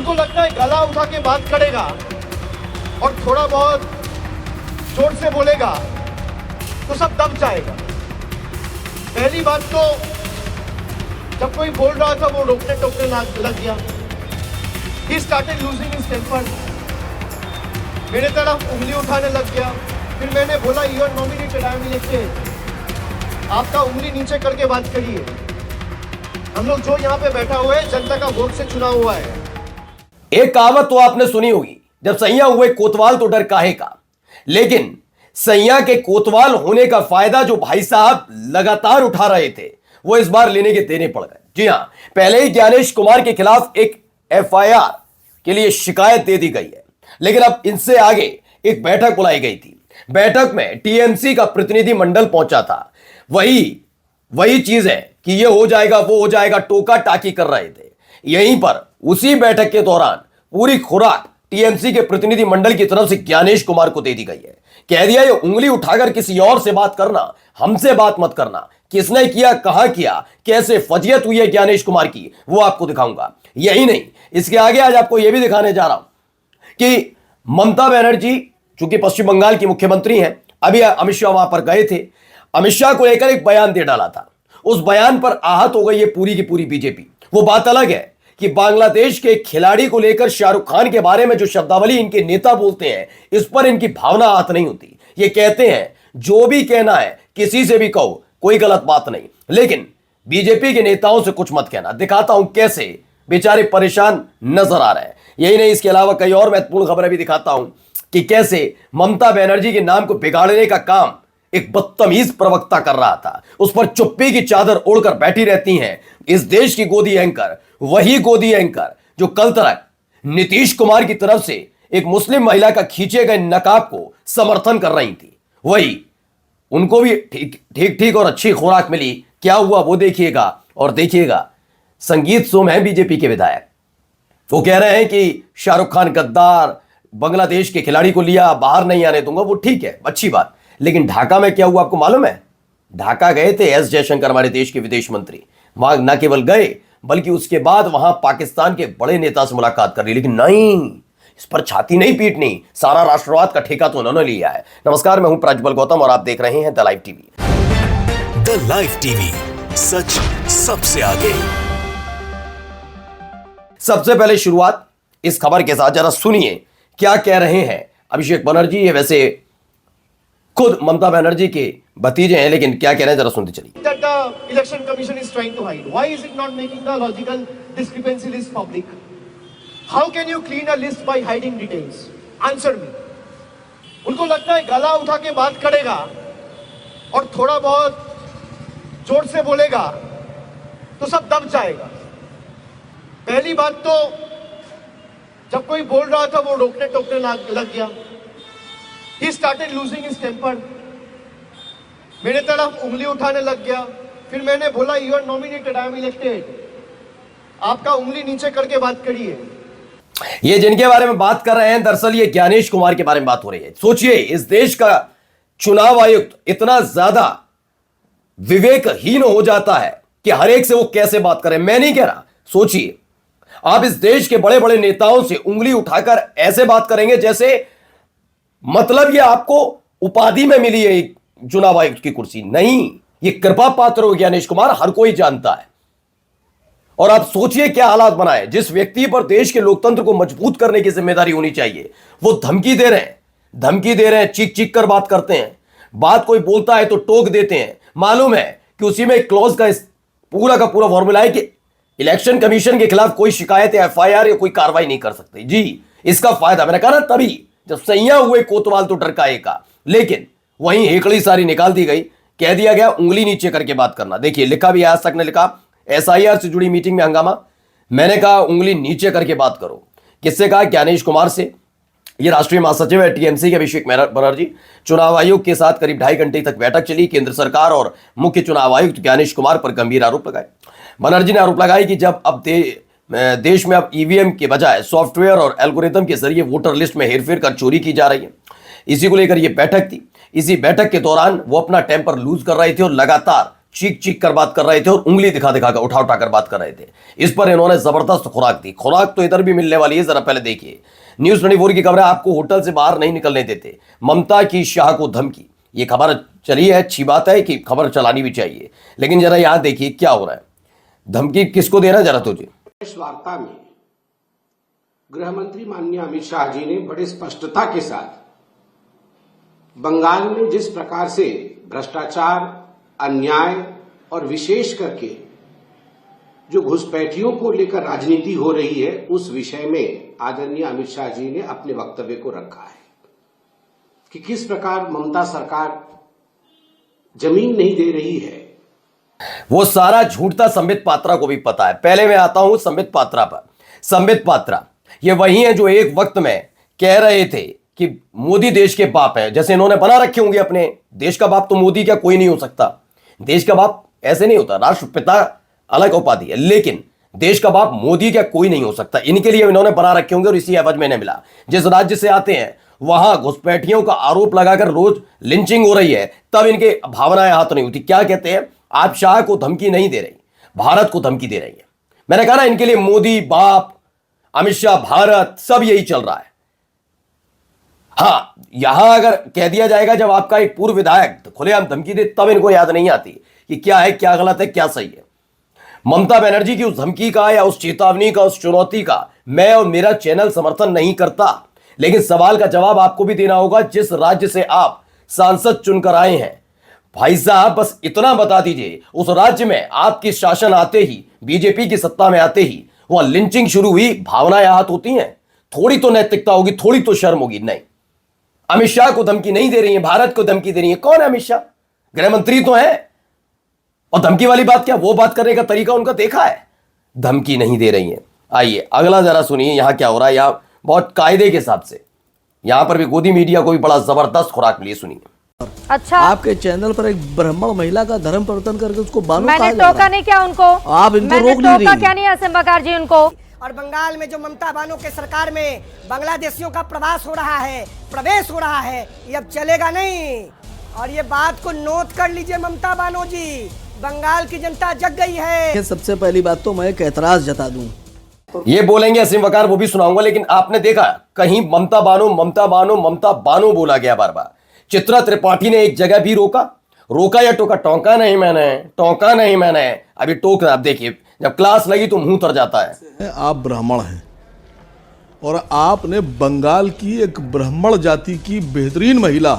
उनको लगता है गला उठा के बात करेगा और थोड़ा बहुत जोर से बोलेगा तो सब दब जाएगा। पहली बात तो जब कोई बोल रहा था वो रोकने टोकने लग गया। He started losing his temper। मेरे तरफ उंगली उठाने लग गया। फिर मैंने बोला you are nominated, I am elected. आपका उंगली नीचे करके बात करिए। हम लोग जो यहाँ पे बैठा हुआ है जनता का वोट से चुना हुआ है। एक कहावत तो आपने सुनी होगी, जब सैया हुए कोतवाल तो डर काहे का। लेकिन सैया के कोतवाल होने का फायदा जो भाई साहब लगातार उठा रहे थे वो इस बार लेने के देने पड़ गए। जी हां, पहले ही ज्ञानेश कुमार के खिलाफ एक एफआईआर के लिए शिकायत दे दी गई है, लेकिन अब इनसे आगे एक बैठक बुलाई गई थी। बैठक में टीएमसी का प्रतिनिधि मंडल पहुंचा था। वही चीज है कि ये हो जाएगा वो हो जाएगा, टोका टाकी कर रहे थे। यहीं पर उसी बैठक के दौरान पूरी खुराक टीएमसी के प्रतिनिधि मंडल की तरफ से ज्ञानेश कुमार को दे दी गई है। कह दिया ये उंगली उठाकर किसी और से बात करना, हमसे बात मत करना। किसने किया, कहां किया, कैसे फजीयत हुई है ज्ञानेश कुमार की, वो आपको दिखाऊंगा। यही नहीं, इसके आगे आज आपको यह भी दिखाने जा रहा हूं कि ममता बनर्जी चूंकि पश्चिम बंगाल की मुख्यमंत्री हैं, अभी अमित शाह वहां पर गए थे। अमित शाह को लेकर एक बयान दे डाला था। उस बयान पर आहत हो गई है पूरी की पूरी बीजेपी। वो बात अलग है कि बांग्लादेश के खिलाड़ी को लेकर शाहरुख खान के बारे में जो शब्दावली इनके नेता बोलते हैं, इस पर इनकी भावना आहत नहीं होती। ये कहते हैं जो भी कहना है किसी से भी कहो, कोई गलत बात नहीं, लेकिन बीजेपी के नेताओं से कुछ मत कहना। दिखाता हूं कैसे बेचारे परेशान नजर आ रहे हैं। यही नहीं, इसके अलावा कई और महत्वपूर्ण खबरें भी दिखाता हूं कि कैसे ममता बनर्जी के नाम को बिगाड़ने का काम एक बदतमीज प्रवक्ता कर रहा था। उस पर चुप्पी की चादर ओढ़कर बैठी रहती हैं इस देश की गोदी एंकर, वही गोदी एंकर जो कल तक नीतीश कुमार की तरफ से एक मुस्लिम महिला का खींचे गए नकाब को समर्थन कर रही थी। वही उनको भी ठीक और अच्छी खुराक मिली। क्या हुआ वो देखिएगा। और देखिएगा, संगीत सोम है बीजेपी के विधायक, वो कह रहे हैं कि शाहरुख खान गद्दार, बांग्लादेश के खिलाड़ी को लिया, बाहर नहीं आने दूंगा। वो ठीक है, अच्छी बात, लेकिन ढाका में क्या हुआ आपको मालूम है? ढाका गए थे एस जयशंकर, हमारे देश के विदेश मंत्री। वहां न केवल गए बल्कि उसके बाद वहां पाकिस्तान के बड़े नेता से मुलाकात कर ली। लेकिन नहीं, इस पर छाती नहीं पीटनी, सारा राष्ट्रवाद का ठेका तो उन्होंने लिया है। नमस्कार, मैं हूं प्रज्वल गौतम और आप देख रहे हैं the live TV. The live TV, सच सबसे आगे। सबसे पहले शुरुआत इस खबर के साथ, जरा सुनिए क्या कह रहे हैं अभिषेक बनर्जी। ये वैसे खुद ममता बनर्जी के भतीजे हैं, लेकिन क्या कह रहे हैं जरा सुनते चलिए। That the election commission is trying to hide. Why is it not making the logical discrepancy list public? How can you clean a list by hiding details? Answer me. उनको लगता है गला उठा के बात करेगा और थोड़ा बहुत जोर से बोलेगा तो सब दब जाएगा। पहली बात तो जब कोई बोल रहा था वो रोकने टोकने लग गया। He started losing his temper। मेरे तरफ उंगली उठाने लग गया। फिर मैंने बोला you are nominated, I am elected. आपका उंगली नीचे करके बात करिए। ये जिनके बारे में बात कर रहे हैं, दरअसल ये ज्ञानेश कुमार के बारे में बात हो रही है। सोचिए, इस देश का चुनाव आयुक्त इतना ज्यादा विवेकहीन हो जाता है कि हर एक से वो कैसे बात करें। मैं नहीं कह रहा, सोचिए आप इस देश के बड़े बड़े नेताओं से उंगली उठाकर ऐसे बात करेंगे जैसे मतलब ये आपको उपाधि में मिली है चुनाव आयुक्त की कुर्सी। नहीं, ये कृपा पात्र हो ज्ञानेश कुमार, हर कोई जानता है। और आप सोचिए क्या हालात बनाए। जिस व्यक्ति पर देश के लोकतंत्र को मजबूत करने की जिम्मेदारी होनी चाहिए, वो धमकी दे रहे हैं, चीख चीख कर बात करते हैं। बात कोई बोलता है तो टोक देते हैं। मालूम है कि उसी में एक क्लॉज का पूरा का पूरा फॉर्मूला है कि इलेक्शन कमीशन के खिलाफ कोई शिकायत या एफआईआर या कोई कार्रवाई नहीं कर सकते। जी, इसका फायदा मैंने कहा ना, तभी जब सैया हुए कोतवाल तो डरकाए का। लेकिन वहीं हेकड़ी सारी निकाल दी गई, कह दिया गया उंगली नीचे करके बात करना। देखिए, लिखा भी आज तक ने लिखा, एसआईआर से जुड़ी मीटिंग में हंगामा। मैंने कहा उंगली नीचे करके बात करो। किससे कहा? ज्ञानेश कुमार से। ये राष्ट्रीय महासचिव है टीएमसी के अभिषेक बनर्जी। चुनाव आयोग के साथ करीब 2.5 घंटे तक बैठक चली। केंद्र सरकार और मुख्य चुनाव आयुक्त ज्ञानेश कुमार पर गंभीर आरोप लगाए। बनर्जी ने आरोप लगाया कि जब अब देश में अब ईवीएम के बजाय सॉफ्टवेयर और एल्गोरिथम के जरिए वोटर लिस्ट में हेरफेर कर चोरी की जा रही है। इसी को लेकर यह बैठक थी। इसी बैठक के दौरान वो अपना टेम्पर लूज कर रहे थे और लगातार चीख चीख कर बात कर रहे थे और उंगली दिखा दिखा कर उठा उठा कर बात कर रहे थे। इस पर इन्होंने जबरदस्त खुराक दी। खुराक तो इधर भी मिलने वाली है, जरा पहले देखिए। न्यूज 24 की खबर है, आपको होटल से बाहर नहीं निकलने देते, ममता की शाह को धमकी। ये खबर चली है, अच्छी बात है कि खबर चलानी भी चाहिए, लेकिन जरा यहां देखिए क्या हो रहा है। धमकी किसको दे रहा है जरा तो जी। इस वार्ता में गृह मंत्री माननीय अमित शाह जी ने बड़े स्पष्टता के साथ बंगाल में जिस प्रकार से भ्रष्टाचार, अन्याय और विशेष करके जो घुसपैठियों को लेकर राजनीति हो रही है, उस विषय में आदरणीय अमित शाह जी ने अपने वक्तव्य को रखा है कि किस प्रकार ममता सरकार जमीन नहीं दे रही है। वो सारा झूठ था, संबित पात्रा को भी पता है। पहले मैं आता हूं संबित पात्रा पर। संबित पात्रा ये वही है जो एक वक्त में कह रहे थे कि मोदी देश के बाप है, जैसे इन्होंने बना रखे होंगे अपने देश का बाप। तो मोदी क्या कोई नहीं हो सकता? देश का बाप ऐसे नहीं होता, राष्ट्रपिता अलग उपाधि है, लेकिन देश का बाप मोदी क्या कोई नहीं हो सकता। इनके लिए इन्होंने बना रखे होंगे और इसी एवज में मिला। जिस राज्य से आते हैं वहां घुसपैठियों का आरोप लगाकर रोज लिंचिंग हो रही है, तब इनके भावनाएं हाथ नहीं होती। क्या कहते हैं, आप शाह को धमकी नहीं दे रही, भारत को धमकी दे रही है। मैंने कहा ना, इनके लिए मोदी बाप, अमित शाह, भारत, सब यही चल रहा है। हाँ, यहां अगर कह दिया जाएगा जब आपका एक पूर्व विधायक खुलेआम धमकी दे, तब इनको याद नहीं आती कि क्या है, क्या गलत है, क्या सही है। ममता बनर्जी की उस धमकी का या उस चेतावनी का, उस चुनौती का मैं और मेरा चैनल समर्थन नहीं करता, लेकिन सवाल का जवाब आपको भी देना होगा। जिस राज्य से आप सांसद चुनकर आए हैं, भाई साहब बस इतना बता दीजिए, उस राज्य में आपकी शासन आते ही, बीजेपी की सत्ता में आते ही वहां लिंचिंग शुरू हुई, भावनाएं आहत होती हैं। थोड़ी तो नैतिकता होगी, थोड़ी तो शर्म होगी। नहीं, अमित शाह को धमकी नहीं दे रही है, भारत को धमकी दे रही है। कौन है अमित शाह? गृह मंत्री तो है। और धमकी वाली बात क्या, वो बात करने का तरीका उनका देखा है। धमकी नहीं दे रही है। आइए अगला जरा सुनिए यहां क्या हो रहा है। यहां बहुत कायदे के हिसाब से यहां पर भी गोदी मीडिया को भी बड़ा जबरदस्त खुराक मिली, सुनिए। अच्छा, आपके चैनल पर एक ब्राह्मण महिला का धर्म परिवर्तन करके उसको बानो मैंने कहा जा टोका नहीं क्या उनको? आप इनको रोक नहीं रही। टोका क्या नहीं असीम बकार जी उनको? और बंगाल में जो ममता बानो के सरकार में बांग्लादेशियों का प्रवास हो रहा है, प्रवेश हो रहा है, ये अब चलेगा नहीं। और ये बात को नोट कर लीजिए ममता बानो जी, बंगाल की जनता जग गई है। सबसे पहली बात तो मैं एक एतराज जता दूं, ये बोलेंगे असीम वकार, वो भी सुनाऊंगा, लेकिन आपने देखा कहीं ममता बानो ममता बानो ममता बानो बोला गया बार बार। चित्रा त्रिपाठी ने एक जगह भी रोका या टोका? टोका नहीं मैंने, टोका नहीं मैंने, अभी टोक रहा। अब देखिए, जब क्लास लगी तो मुंह तर जाता है। आप ब्राह्मण हैं और आपने बंगाल की एक ब्राह्मण जाति की बेहतरीन महिला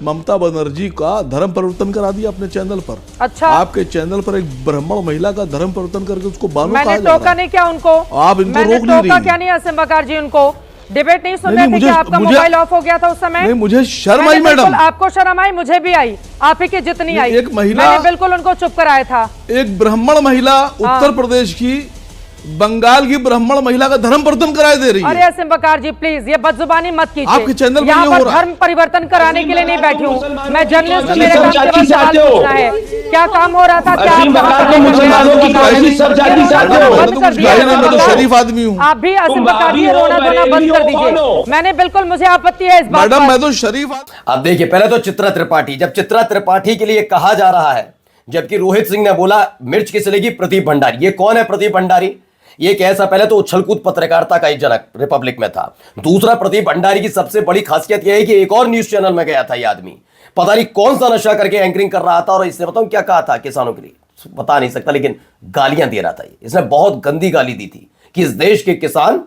ममता बनर्जी का धर्म परिवर्तन करा दिया अपने चैनल पर। अच्छा, आपके चैनल पर एक ब्राह्मण महिला का धर्म परिवर्तन करके उसको बानो कहा मैंने जा रहा टोका है। नहीं क्या उनको? आप इनको रोक नहीं टोका रही। क्या नहीं असीम बकार जी उनको? डिबेट नहीं सुन नहीं, रहे थे क्या? आपका मुझे- मोबाइल ऑफ हो गया था उस समय? नहीं, मुझे शर्म आई मैंने मैडम। बिल्कुल, आपको शर्म आई, मुझे भी आई, आप ही की जितनी आई। एक महिला- मैंने बिल्कुल उनको चुप कराया था। एक ब्राह्मण महिला उत्तर प्रदेश की बंगाल की ब्राह्मण महिला का धर्म परिवर्तन कराए दे रही अरे है। असीम बकार जी प्लीज ये बदजुबानी मत कीजिए। आपके चैनल पर यहाँ ये हो पर रहा है। धर्म परिवर्तन कराने के लिए नहीं बैठी हूँ मैं, जर्नलिस्ट हूँ, मेरे काम केवल सवाल पूछना है। क्या काम हो रहा था, क्या आप बंद कर दिया? मैं तो शरीफ आदमी हूँ आप भी असीम बकार जी रोना धोना बंद कर दीजिए। मैंने बिल्कुल, मुझे आपत्ति है इस बात मैडम, पर। मैं तो शरीफ आदमी। अब देखिए, पहले तो चित्रा त्रिपाठी, जब चित्रा त्रिपाठी के लिए कहा जा रहा है, जबकि रोहित सिंह ने बोला मिर्च किस लेगी, प्रदीप भंडारी। ये कौन है प्रदीप भंडारी? ये कैसा, पहले तो उछलकूद पत्रकारिता का ही जनक रिपब्लिक में था। दूसरा, प्रदीप भंडारी की सबसे बड़ी खासियत यह है कि एक और न्यूज चैनल में गया था ये आदमी, पता नहीं कौन सा नशा करके एंकरिंग कर रहा था, और इसने बताऊं क्या कहा था किसानों के लिए, बता नहीं सकता, लेकिन गालियां दे रहा था। इसने बहुत गंदी गाली दी थी कि इस देश के किसान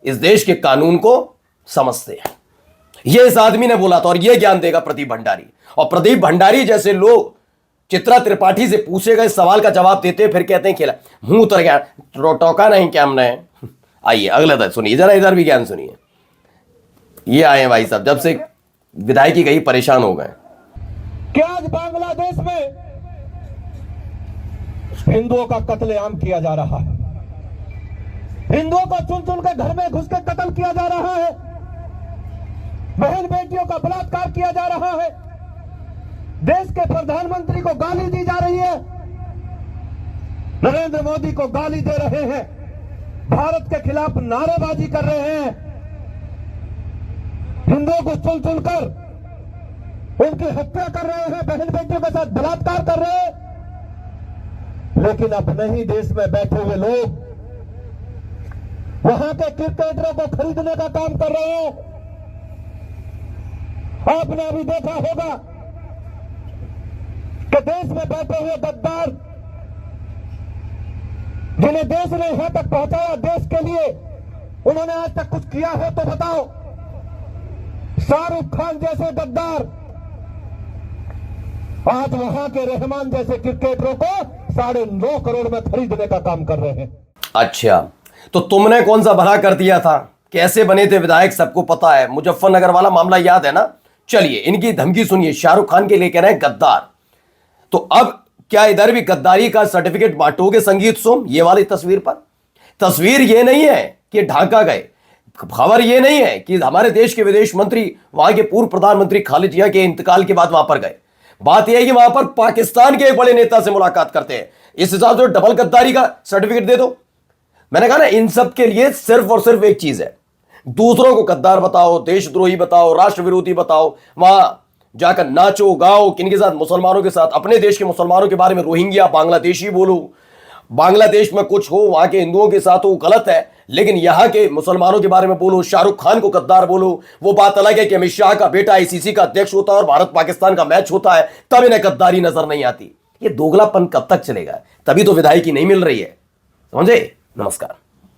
इस देश के कानून को समझते हैं। यह इस आदमी ने बोला था, और यह ज्ञान देगा प्रदीप भंडारी। और प्रदीप भंडारी जैसे लोग चित्रा त्रिपाठी से पूछे गए सवाल का जवाब देते फिर कहते हैं खेला, मुंह उतर गया, टोका नहीं क्या हमने। आइए अगला था, सुनिए जरा, इधर भी ज्ञान सुनिए। ये आए भाई साहब, जब से विधायकी कहीं परेशान हो गए। क्या आज बांग्लादेश में हिंदुओं का कत्लेआम किया जा रहा है? हिंदुओं को चुन चुन के घर में घुस के कत्ल किया जा रहा है, बहन बेटियों का बलात्कार किया जा रहा है, देश के प्रधानमंत्री को गाली दी जा रही है, नरेंद्र मोदी को गाली दे रहे हैं, भारत के खिलाफ नारेबाजी कर रहे हैं, हिंदुओं को चुन चुनकर उनकी हत्या कर रहे हैं, बहन बेटियों के साथ बलात्कार कर रहे हैं। लेकिन अपने ही देश में बैठे हुए लोग वहां के क्रिकेटरों को खरीदने का काम कर रहे हैं। आपने अभी देखा होगा कि देश में बैठे हुए गद्दार जिन्हें देश ने यहां तक पहुंचाया, देश के लिए उन्होंने आज तक कुछ किया हो तो बताओ। शाहरुख खान जैसे गद्दार आज वहां के रहमान जैसे क्रिकेटरों को 9.5 करोड़ में खरीदने का काम कर रहे हैं। अच्छा, तो तुमने कौन सा भला कर दिया था? कैसे बने थे विधायक सबको पता है। मुजफ्फरनगर वाला मामला याद है ना? चलिए इनकी धमकी सुनिए। शाहरुख खान के लिए कह रहे हैं गद्दार। तो अब क्या इधर भी गद्दारी का सर्टिफिकेट बांटोगे संगीत सोम? ये वाली तस्वीर पर तस्वीर ये नहीं है कि ढाका गए, खबर ये नहीं है कि हमारे देश के विदेश मंत्री वहां के पूर्व प्रधानमंत्री खालिद जिया के इंतकाल के बाद वहां पर गए। बात यह है कि वहां पर पाकिस्तान के एक बड़े नेता से मुलाकात करते हैं। इस हिसाब से डबल गद्दारी का सर्टिफिकेट दे दो। मैंने कहा ना, इन सब के लिए सिर्फ और सिर्फ एक चीज है, दूसरों को गद्दार बताओ, देशद्रोही बताओ, राष्ट्र विरोधी बताओ, वहां जाकर नाचो गाओ, किनके साथ? मुसलमानों के साथ। अपने देश के मुसलमानों के बारे में रोहिंग्या बांग्लादेशी बोलो, बांग्लादेश में कुछ हो, वहां के हिंदुओं के साथ हो, गलत है। लेकिन यहां के मुसलमानों के बारे में बोलो, शाहरुख खान को गद्दार बोलो। वो बात अलग है कि अमित शाह का बेटा आईसीसी का अध्यक्ष होता है और भारत पाकिस्तान का मैच होता है, तब इन्हें गद्दारी नजर नहीं आती। ये दोगलापन कब तक चलेगा? तभी तो विधायकी नहीं मिल रही है, समझे? नमस्कार।